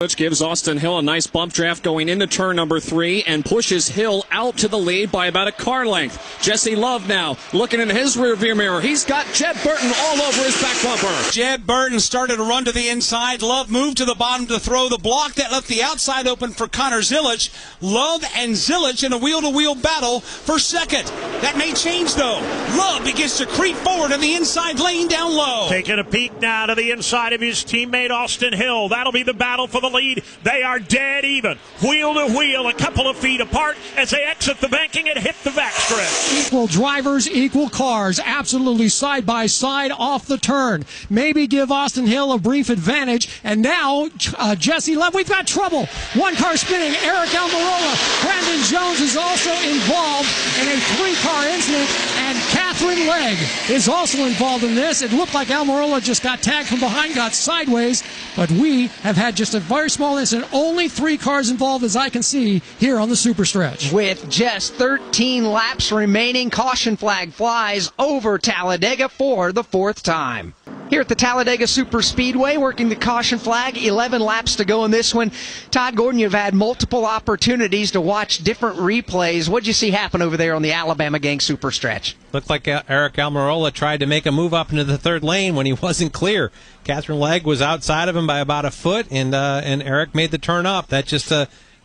Which gives Austin Hill a nice bump draft going into turn number 3 and pushes Hill out to the lead by about a car length. Jesse Love now looking in his rearview mirror. He's got Jed Burton all over his back bumper. Jed Burton started to run to the inside. Love moved to the bottom to throw the block that left the outside open for Connor Zilic. Love and Zilic in a wheel-to-wheel battle for second. That may change, though. Love begins to creep forward in the inside lane down low. Taking a peek now to the inside of his teammate Austin Hill. That'll be the battle for the lead. They are dead even, wheel to wheel, a couple of feet apart as they exit the banking and hit the backstretch. Equal drivers, equal cars, absolutely side by side off the turn. Maybe give Austin Hill a brief advantage. And now Jesse Love, we've got trouble. One car spinning. Eric Almirola. Brandon Jones is also involved in a 3-car incident, and Catherine Legg is also involved in this. It looked like Almirola just got tagged from behind, got sideways, but we have had just a very small incident. Only 3 cars involved, as I can see here on the super stretch. With just 13 laps remaining, caution flag flies over Talladega for the 4th time. Here at the Talladega Super Speedway, working the caution flag, 11 laps to go in this one. Todd Gordon, you've had multiple opportunities to watch different replays. What'd you see happen over there on the Alabama Gang Super Stretch? Looked like Eric Almirola tried to make a move up into the 3rd lane when he wasn't clear. Catherine Legg was outside of him by about a foot, and Eric made the turn up. That just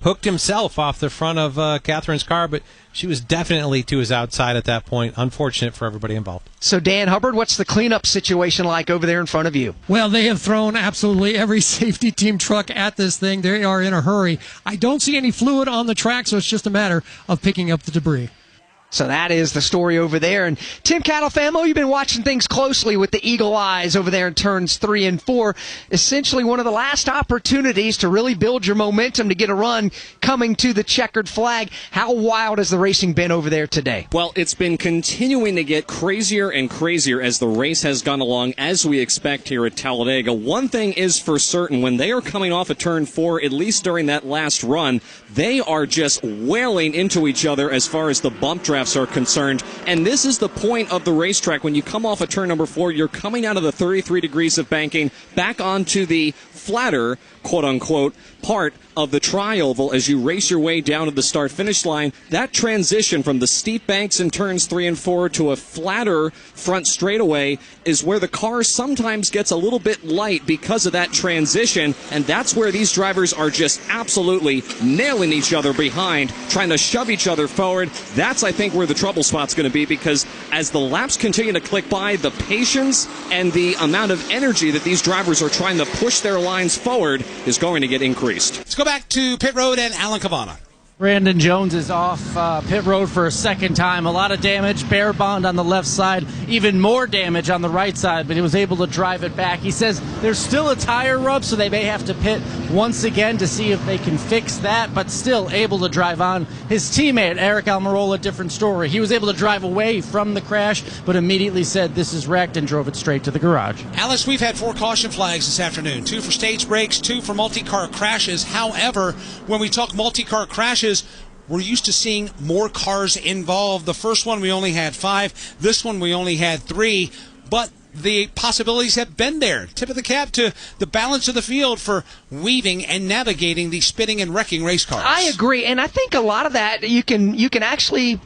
hooked himself off the front of Catherine's car, but she was definitely to his outside at that point. Unfortunate for everybody involved. So, Dan Hubbard, what's the cleanup situation like over there in front of you? Well, they have thrown absolutely every safety team truck at this thing. They are in a hurry. I don't see any fluid on the track, so it's just a matter of picking up the debris. So that is the story over there. And Tim Catalfamo, you've been watching things closely with the eagle eyes over there in turns 3 and 4. Essentially one of the last opportunities to really build your momentum to get a run coming to the checkered flag. How wild has the racing been over there today? Well, it's been continuing to get crazier and crazier as the race has gone along, as we expect here at Talladega. One thing is for certain, when they are coming off of turn 4, at least during that last run, they are just wailing into each other as far as the bump drafts are concerned. And this is the point of the racetrack. When you come off of turn number 4, you're coming out of the 33 degrees of banking back onto the flatter, quote-unquote, part of the tri-oval as you race your way down to the start-finish line. That transition from the steep banks in turns 3 and 4 to a flatter front straightaway is where the car sometimes gets a little bit light because of that transition, and that's where these drivers are just absolutely nailing each other behind, trying to shove each other forward. That's, I think, where the trouble spot's going to be, because as the laps continue to click by, the patience and the amount of energy that these drivers are trying to push their lines forward is going to get increased. Let's go back to pit road and Alan Cavana. Brandon Jones is off pit road for a second time. A lot of damage. Bear bond on the left side. Even more damage on the right side, but he was able to drive it back. He says there's still a tire rub, so they may have to pit once again to see if they can fix that, but still able to drive on. His teammate, Eric Almirola, different story. He was able to drive away from the crash, but immediately said this is wrecked and drove it straight to the garage. Alice, we've had 4 caution flags this afternoon. 2 for stage breaks, 2 for multi-car crashes. However, when we talk multi-car crashes, we're used to seeing more cars involved. The first one we only had 5. This one we only had 3. But the possibilities have been there. Tip of the cap to the balance of the field for weaving and navigating the spinning and wrecking race cars. I agree, and I think a lot of that you can actually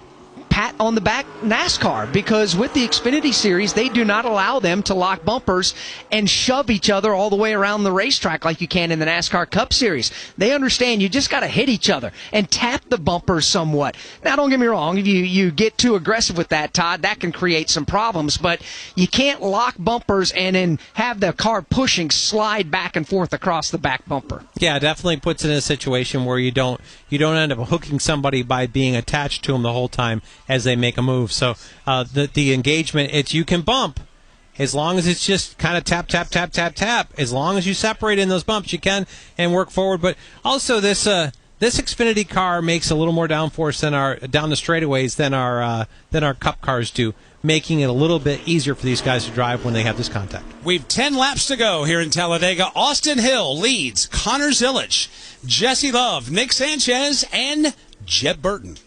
pat on the back NASCAR, because with the Xfinity Series, they do not allow them to lock bumpers and shove each other all the way around the racetrack like you can in the NASCAR Cup Series. They understand you just got to hit each other and tap the bumpers somewhat. Now, don't get me wrong, if you get too aggressive with that, Todd, that can create some problems, but you can't lock bumpers and then have the car pushing slide back and forth across the back bumper. Yeah, it definitely puts it in a situation where you don't end up hooking somebody by being attached to them the whole time as they make a move. So the engagement, it's you can bump as long as it's just kind of tap, tap, tap, tap, tap. As long as you separate in those bumps, you can and work forward. But also this Xfinity car makes a little more downforce than down the straightaways than our Cup cars do, making it a little bit easier for these guys to drive when they have this contact. We've 10 laps to go here in Talladega. Austin Hill leads Connor Zilic, Jesse Love, Nick Sanchez, and Jed Burton.